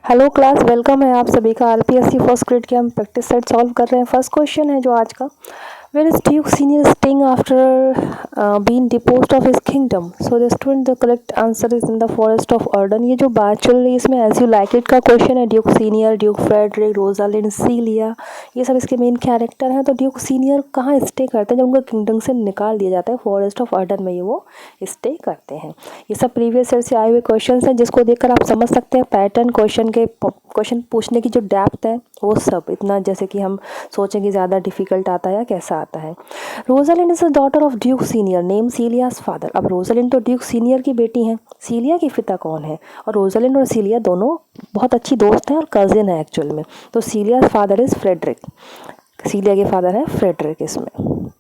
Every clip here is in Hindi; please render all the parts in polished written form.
हेलो क्लास, वेलकम है आप सभी का। आरपीएससी फर्स्ट ग्रेड के हम प्रैक्टिस सेट सॉल्व कर रहे हैं। फर्स्ट क्वेश्चन है जो आज का, where is Duke Senior staying after being deposed of his kingdom. So the student the correct answer is in the forest of Arden. ये जो बात चल रही है इसमें एज यू लाइक इट का क्वेश्चन है। Duke Senior, Duke Frederick, Rosalind, Celia, ये सब इसके मेन कैरेक्टर हैं। तो ड्यूक सीनियर कहाँ स्टे करते हैं जब उनको किंगडम से निकाल दिया जाता है? फॉरेस्ट ऑफ अर्डन में ये वो स्टे करते हैं। ये सब प्रीवियस ईयर से आए हुए क्वेश्चन हैं जिसको देखकर आप समझ सकते हैं पैटर्न, क्वेश्चन पूछने की जो डेप्थ है वो सब। इतना जैसे कि हम सोचें कि ज़्यादा डिफिकल्ट आता है या कैसा आता है। Rosalind is the daughter of Duke senior name सीलियास father. अब रोजालिंड तो ड्यूक सीनियर की बेटी हैं, सीलिया की पिता कौन है? और रोजालिंड और सीलिया दोनों बहुत अच्छी दोस्त हैं और कजिन है एक्चुअल में। तो Celia's father is Frederick, Celia के फादर है फ्रेडरिक। इसमें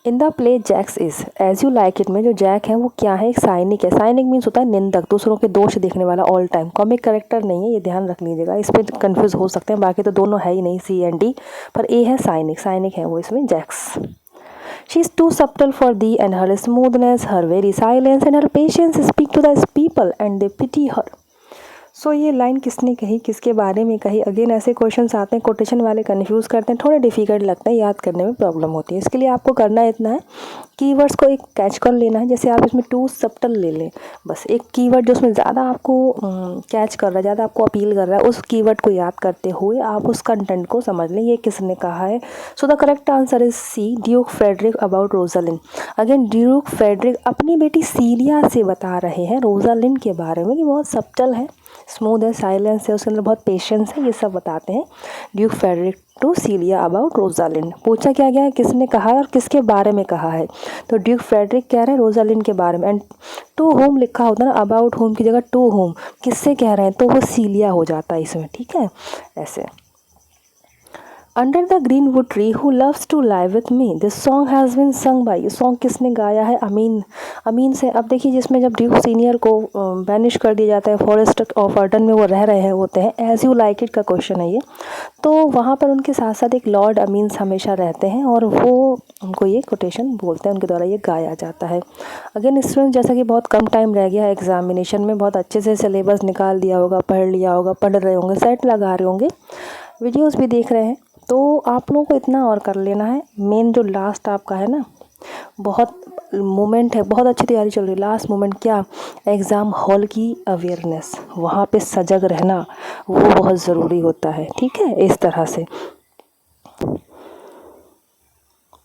in the play Jaques is as you like it में जो जैक है वो क्या है? एक साइनिक है। साइनिक मीन्स होता है निंदक, दूसरों के दोष देखने वाला ऑल टाइम। कॉमिक कैरेक्टर नहीं है, ये ध्यान रख लीजिएगा। इस पर कन्फ्यूज हो सकते हैं, बाकी तो दोनों है ही नहीं, सी एंड डी, पर ए है साइनिक। साइनिक है वो इसमें Jaques. She is too subtle for thee and her smoothness, her very silence and her patience speak to the people and they pity her. सो ये लाइन किसने कही, किसके बारे में कही? अगेन ऐसे क्वेश्चंस आते हैं कोटेशन वाले, कंफ्यूज करते हैं, थोड़े डिफिकल्ट लगता है, याद करने में प्रॉब्लम होती है। इसके लिए आपको करना इतना है, कीवर्ड्स को एक कैच कर लेना है। जैसे आप इसमें टू सबटल ले लें, बस एक कीवर्ड जो उसमें ज़्यादा आपको कैच कर रहा है, ज़्यादा आपको अपील कर रहा है, उस कीवर्ड को याद करते हुए आप उस कंटेंट को समझ लें, ये किसने कहा है। So the correct answer is C, Duke Frederick about Rosalind. Again Duke Frederick अपनी बेटी सीलिया से बता रहे हैं रोजालिंड के बारे में कि बहुत सबटल है, स्मूथ है, साइलेंस है, उसके अंदर बहुत पेशेंस है, ये सब बताते हैं Duke Frederick to Celia about Rosalind. पूछा क्या गया है, किसने कहा है और किसके बारे में कहा है? तो ड्यूक फ्रेडरिक कह रहे हैं रोजालिंड के बारे में। एंड टू होम लिखा होता है ना, अबाउट होम की जगह टू होम, किससे कह रहे हैं तो वो सीलिया हो जाता है इसमें, ठीक है। ऐसे under the greenwood tree who loves to lie with me, this song has been sung by. ये सॉन्ग किसने गाया है? अमीन। अमीन से अब देखिए, जिसमें जब ड्यूक सीनियर को बैनिश कर दिया जाता है फॉरेस्ट ऑफ अर्डन में, वो रह रहे हैं होते हैं, एज यू लाइक इट का क्वेश्चन है ये। तो वहाँ पर उनके साथ साथ एक लॉर्ड अमीन्स हमेशा रहते हैं और वो उनको ये कोटेशन बोलते हैं, उनके द्वारा ये गाया जाता है। अगेन स्टूडेंट, जैसा कि बहुत कम टाइम रह गया है एग्जामिनेशन में, बहुत अच्छे से सिलेबस निकाल दिया होगा, पढ़ लिया होगा, पढ़ रहे होंगे, सेट लगा रहे होंगे, वीडियोस भी देख रहे हैं, तो आप लोगों को इतना और कर लेना है। मेन जो लास्ट आपका है ना, बहुत मोमेंट है, बहुत अच्छी तैयारी चल रही है, लास्ट मोमेंट क्या? एग्ज़ाम हॉल की अवेयरनेस, वहाँ पे सजग रहना वो बहुत ज़रूरी होता है, ठीक है। इस तरह से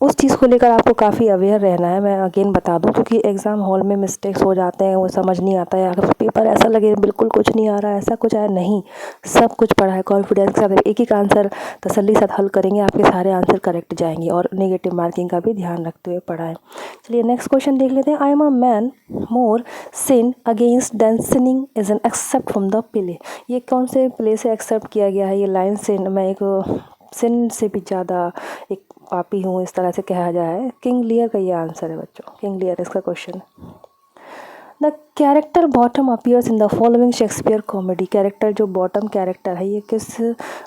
उस चीज़ को लेकर आपको काफ़ी अवेयर रहना है। मैं अगेन बता दूं, क्योंकि एग्ज़ाम हॉल में मिस्टेक्स हो जाते हैं, वो समझ नहीं आता है, अगर पेपर ऐसा लगे बिल्कुल कुछ नहीं आ रहा है, ऐसा कुछ आया नहीं, सब कुछ पढ़ा है, कॉन्फिडेंस के साथ एक एक आंसर तसल्ली साथ हल करेंगे, आपके सारे आंसर करेक्ट जाएंगे, और नेगेटिव मार्किंग का भी ध्यान रखते हुए पढ़ा है। चलिए नेक्स्ट क्वेश्चन देख लेते हैं। I am a man more sin against than sinning is an extract from the play. ये कौन से प्ले से एक्सेप्ट किया गया है? ये लाइन से मैं एक सिन से भी ज़्यादा एक पापी हूँ, इस तरह से कहा जाए। किंग लियर का ये आंसर है बच्चों, किंग लियर इसका question. The character bottom appears in the following Shakespeare comedy. Character जो बॉटम कैरेक्टर है, ये किस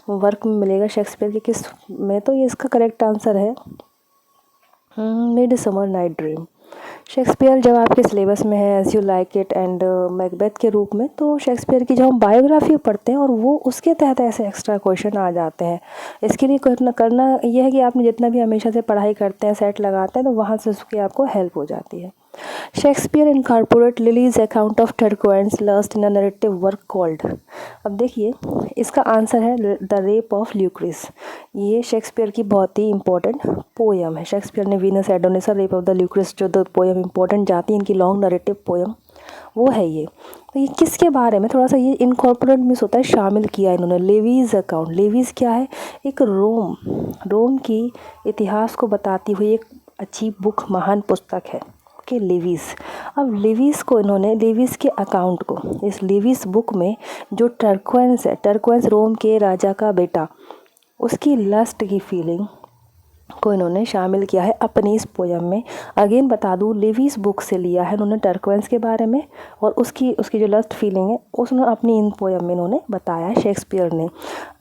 वर्क में मिलेगा शेक्सपियर के, किस में? तो ये इसका करेक्ट आंसर है मिडसमर नाइट ड्रीम। शेक्सपियर जब आपके सिलेबस में है as you like it and Macbeth के रूप में, तो शेक्सपियर की जब हम बायोग्राफी पढ़ते हैं और वो उसके तहत ऐसे एक्स्ट्रा क्वेश्चन आ जाते हैं। इसके लिए करना यह है कि आपने जितना भी हमेशा से पढ़ाई करते हैं, सेट लगाते हैं, तो वहाँ से उसकी आपको हेल्प हो जाती है। Shakespeare incorporate Livy's account of Tarquin's lust in a narrative work called. अब देखिए इसका आंसर है द रेप ऑफ ल्यूक्रिस। ये शेक्सपियर की बहुत ही इंपॉर्टेंट पोयम है। शेक्सपियर ने वीनस एडोनिस और रेप ऑफ द ल्यूक्रिस, जो दो पोयम इंपॉर्टेंट जाती है इनकी, लॉन्ग नैरेटिव पोयम, वो है ये। तो ये किसके बारे में? थोड़ा सा ये इनकॉर्पोरेट मिस होता है, शामिल किया इन्होंने। लेवीज अकाउंट, लेवीज क्या है? एक रोम की इतिहास को बताती हुई एक अच्छी बुक, महान पुस्तक है के लेवीज। अब लेवीज को इन्होंने, लेवीज के अकाउंट को, इस लेवीज बुक में जो टर्क्वेंस है, टर्क्वेंस रोम के राजा का बेटा, उसकी लस्ट की फीलिंग को इन्होंने शामिल किया है अपनी इस पोयम में। अगेन बता दूँ, लिवीज बुक से लिया है इन्होंने टर्क्वेंस के बारे में, और उसकी जो लस्ट फीलिंग है उसने अपनी इन पोयम में इन्होंने बताया है शेक्सपियर ने।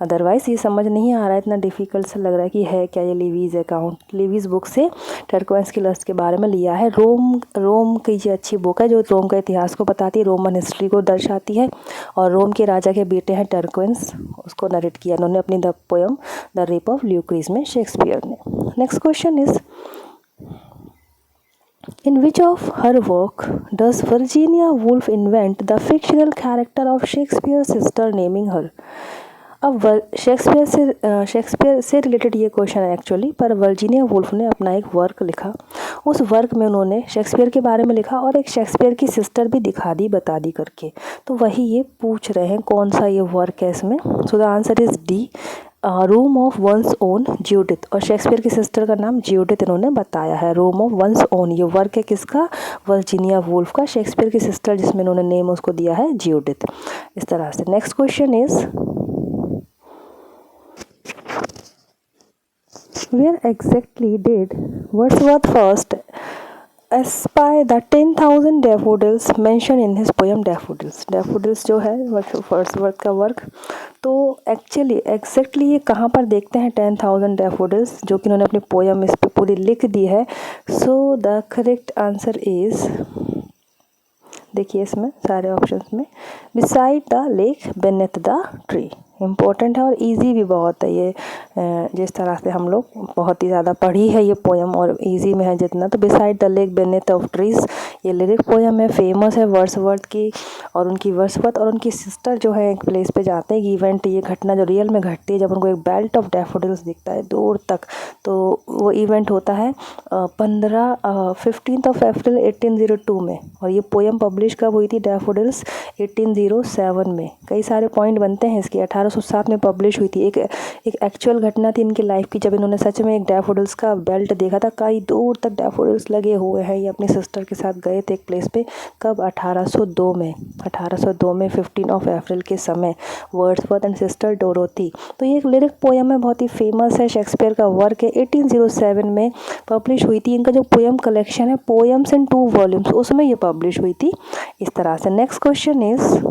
अदरवाइज़ ये समझ नहीं आ रहा है, इतना डिफ़िकल्ट सा लग रहा है कि है क्या ये लिवीज अकाउंट। लिवीज बुक से टर्क्वेंस की लस्ट के बारे में लिया है। रोम की ये अच्छी बुक है जो रोम का इतिहास को बताती है, रोमन हिस्ट्री को दर्शाती है, और रोम के राजा के बेटे हैं टर्क्वेंस, उसको नरेट किया इन्होंने अपनी the poem the rape of Lucrece में शेक्सपियर ने। Next question is, in which of her work does Virginia Woolf invent the fictional character of Shakespeare's sister naming her? अब शेक्सपियर से रिलेटेड ये क्वेश्चन है एक्चुअली, पर वर्जीनिया वुल्फ ने अपना एक वर्क लिखा। उस वर्क में उन्होंने शेक्सपियर के बारे में लिखा और एक शेक्सपियर की सिस्टर भी दिखा दी, बता दी करके। तो वही ये पूछ रहे हैं कौन सा ये वर्क है इसमें। So the answer is D, room of one's own Judith. और शेक्सपियर की सिस्टर का नाम ज्यूडिथ इन्होंने बताया है। रूम ऑफ वंस ओन ये वर्क है किसका? वर्जीनिया वुल्फ का। शेक्सपियर की सिस्टर जिसमें इन्होंने नेम उसको दिया है ज्यूडिथ। इस तरह से next question is, where exactly did Wordsworth first espy the 10,000 daffodils mentioned in his poem Daffodils? Daffodils जो है वर्ड्सवर्थ का वर्क, तो एक्चुअली एग्जैक्टली ये कहाँ पर देखते हैं 10,000 daffodils, जो कि उन्होंने अपनी पोयम इस पर पूरी लिख दी है। So the correct answer is, देखिए इसमें सारे ऑप्शंस में, beside the lake beneath the tree. Important है और इजी भी बहुत है ये, जिस तरह से हम लोग बहुत ही ज़्यादा पढ़ी है ये पोयम और इजी में है जितना। तो beside the lake beneath of trees ये लिरिक पोयम है, फेमस है वर्ड्सवर्थ की। और उनकी वर्ड्सवर्थ और उनकी सिस्टर जो है एक प्लेस पे जाते हैं, इवेंट, ये घटना जो रियल में घटती है जब उनको एक बेल्ट ऑफ डैफोडिल्स दिखता है दूर तक। तो वो इवेंट होता है 15 अप्रैल 1802 में, और ये पोयम पब्लिश कब हुई थी? डैफोडिल्स 1807 में। कई सारे पॉइंट बनते हैं इसके। 1807 में पब्लिश हुई थी। एक एक्चुअल घटना थी इनकी लाइफ की जब इन्होंने सच में एक डैफोडिल्स का बेल्ट देखा था। कई दूर तक डैफोडिल्स लगे हुए हैं। ये अपनी सिस्टर के साथ गए थे एक प्लेस पे, कब? 1802 में। 1802 में 15 अप्रैल के समय, वर्ड्सवर्थ एंड सिस्टर डोरोथी। तो ये एक लिरिक पोयम है, बहुत ही फेमस है, शेक्सपियर का वर्क है, 1807 में पब्लिश हुई थी। इनका जो पोयम कलेक्शन है पोयम्स इन 2 वॉल्यूम्स, उसमें ये पब्लिश हुई थी इस तरह से। Next question is,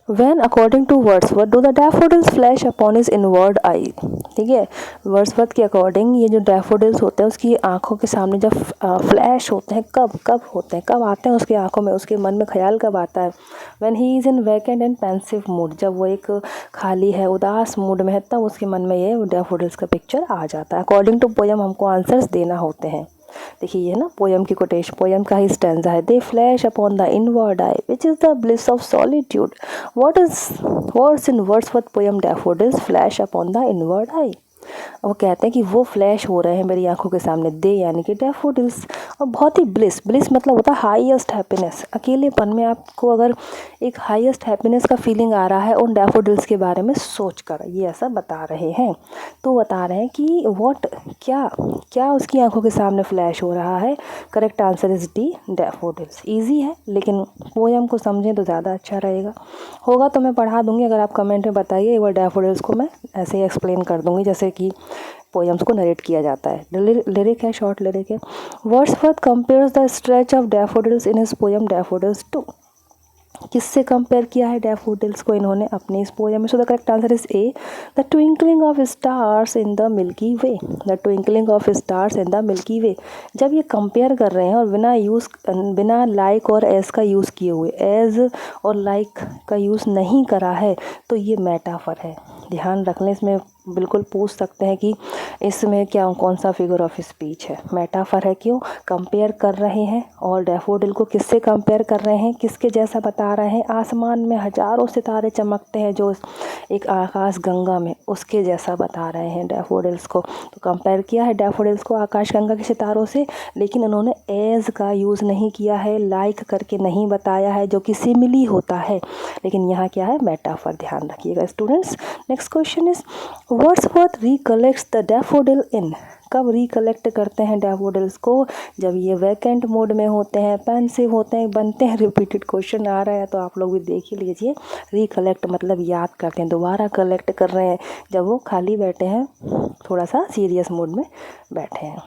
When according to Wordsworth do the daffodils flash upon his inward eye? ठीक है, वर्ड्सवर्थ के अकॉर्डिंग ये जो डैफोडिल्स होते हैं उसकी आंखों के सामने जब फ्लैश होते हैं, कब होते हैं, कब आते हैं उसकी आंखों में, उसके मन में ख्याल कब आता है? When he is in vacant and pensive mood, जब वो एक खाली है, उदास मूड में है, तब उसके मन में ये डैफोडिल्स का पिक्चर आ जाता है। अकॉर्डिंग टू पोयम हमको आंसर्स देना होते हैं। देखिए ये ना पोयम की कोटेशन, पोयम का ही स्टैंजा है, दे flash upon the inward I which is the bliss of solitude. Words in Wordsworth poem daffodils flash upon the inward आई। वो कहते हैं कि वो फ्लैश हो रहे हैं मेरी आंखों के सामने, दे यानी कि डैफोडिल्स। और बहुत ही ब्लिस मतलब होता है हाईएस्ट हैप्पीनेस। अकेलेपन में आपको अगर एक हाईएस्ट हैप्पीनेस का फीलिंग आ रहा है उन डैफोडिल्स के बारे में सोचकर, ये ऐसा बता रहे हैं। तो बता रहे हैं कि व्हाट, क्या उसकी आंखों के सामने फ्लैश हो रहा है। Correct answer is D, daffodils. Easy है लेकिन पोयम को समझें तो ज़्यादा अच्छा रहेगा। होगा तो मैं पढ़ा दूँगी, अगर आप कमेंट में बताइए, एक बार डैफोडिल्स को मैं ऐसे ही एक्सप्लेन कर दूँगी जैसे कि पोयम्स को नरेट किया जाता है। लिरिक है, शॉर्ट लिरिक है। Wordsworth compares the stretch of daffodils in his poem daffodils to. किससे कंपेयर किया है डैफोडिल्स को इन्होंने अपनी इस पोयम में? So the correct answer is A, the twinkling of stars in the milky way. The twinkling of stars in the milky way. जब ये कंपेयर कर रहे हैं और बिना लाइक और एज का यूज़ किए हुए, एज और लाइक का यूज़ नहीं करा है, तो ये मेटाफर है। ध्यान रख लें, इसमें बिल्कुल पूछ सकते हैं कि इसमें क्या, कौन सा फिगर ऑफ स्पीच है। मेटाफर है, क्यों कंपेयर कर रहे हैं, और डैफोडिल को किससे कंपेयर कर रहे हैं, किसके जैसा बता रहे हैं? आसमान में हजारों सितारे चमकते हैं जो एक आकाश गंगा में, उसके जैसा बता रहे हैं डैफोडिल्स को। तो कंपेयर किया है डैफोडिल्स को आकाश गंगा के सितारों से, लेकिन उन्होंने एज का यूज़ नहीं किया है, लाइक करके नहीं बताया है, जो कि सिमिली होता है। लेकिन यहाँ क्या है? मेटाफर। ध्यान रखिएगा students. Next question is, Wordsworth recollects the daffodil in कब रिकलेक्ट करते हैं डैफोडिल्स को? जब ये वैकेंट मोड में होते हैं, पेंसिव होते हैं, बनते हैं। रिपीटेड क्वेश्चन आ रहा है तो आप लोग भी देख ही लीजिए। रिकलेक्ट मतलब याद करते हैं, दोबारा कलेक्ट कर रहे हैं जब वो खाली बैठे हैं, थोड़ा सा सीरियस मूड में बैठे हैं।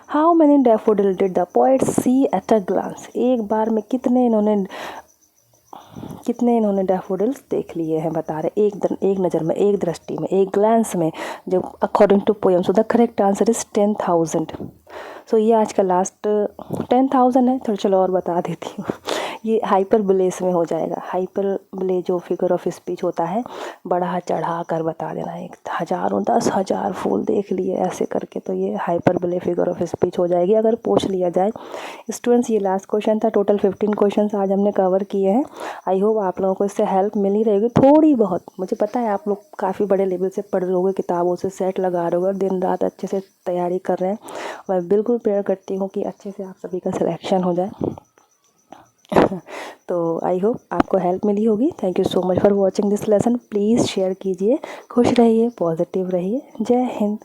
How many daffodil did the poet see at a glance? एक बार में कितने इन्होंने डैफोडिल्स देख लिए हैं, बता रहे एक नज़र में, एक दृष्टि में, एक ग्लांस में, जो according to poem. So the correct answer is 10,000। So ये आज का लास्ट 10,000 है। थोड़ा चलो और बता देती हूँ। ये हाइपरबोलेस में हो जाएगा। हाइपरबोले जो फिगर ऑफ स्पीच होता है, बढ़ा चढ़ा कर बता देना है, 1000 10,000 फूल देख लिए ऐसे करके, तो ये हाइपरबोले फिगर ऑफ स्पीच हो जाएगी अगर पूछ लिया जाए। स्टूडेंट्स, ये लास्ट क्वेश्चन था। टोटल 15 क्वेश्चन आज हमने कवर किए हैं। आई होप आप लोगों को इससे हेल्प मिल ही रहेगी थोड़ी बहुत। मुझे पता है आप लोग काफ़ी बड़े लेवल से पढ़ रहे होगे, किताबों से सेट लगा रहे होगे, दिन रात अच्छे से तैयारी कर रहे हैं। मैं बिल्कुल प्रेयर करती हूँ कि अच्छे से आप सभी का सिलेक्शन हो जाए। तो आई होप आपको हेल्प मिली होगी। Thank you so much for watching this lesson. Please share कीजिए। खुश रहिए, पॉजिटिव रहिए। जय हिंद।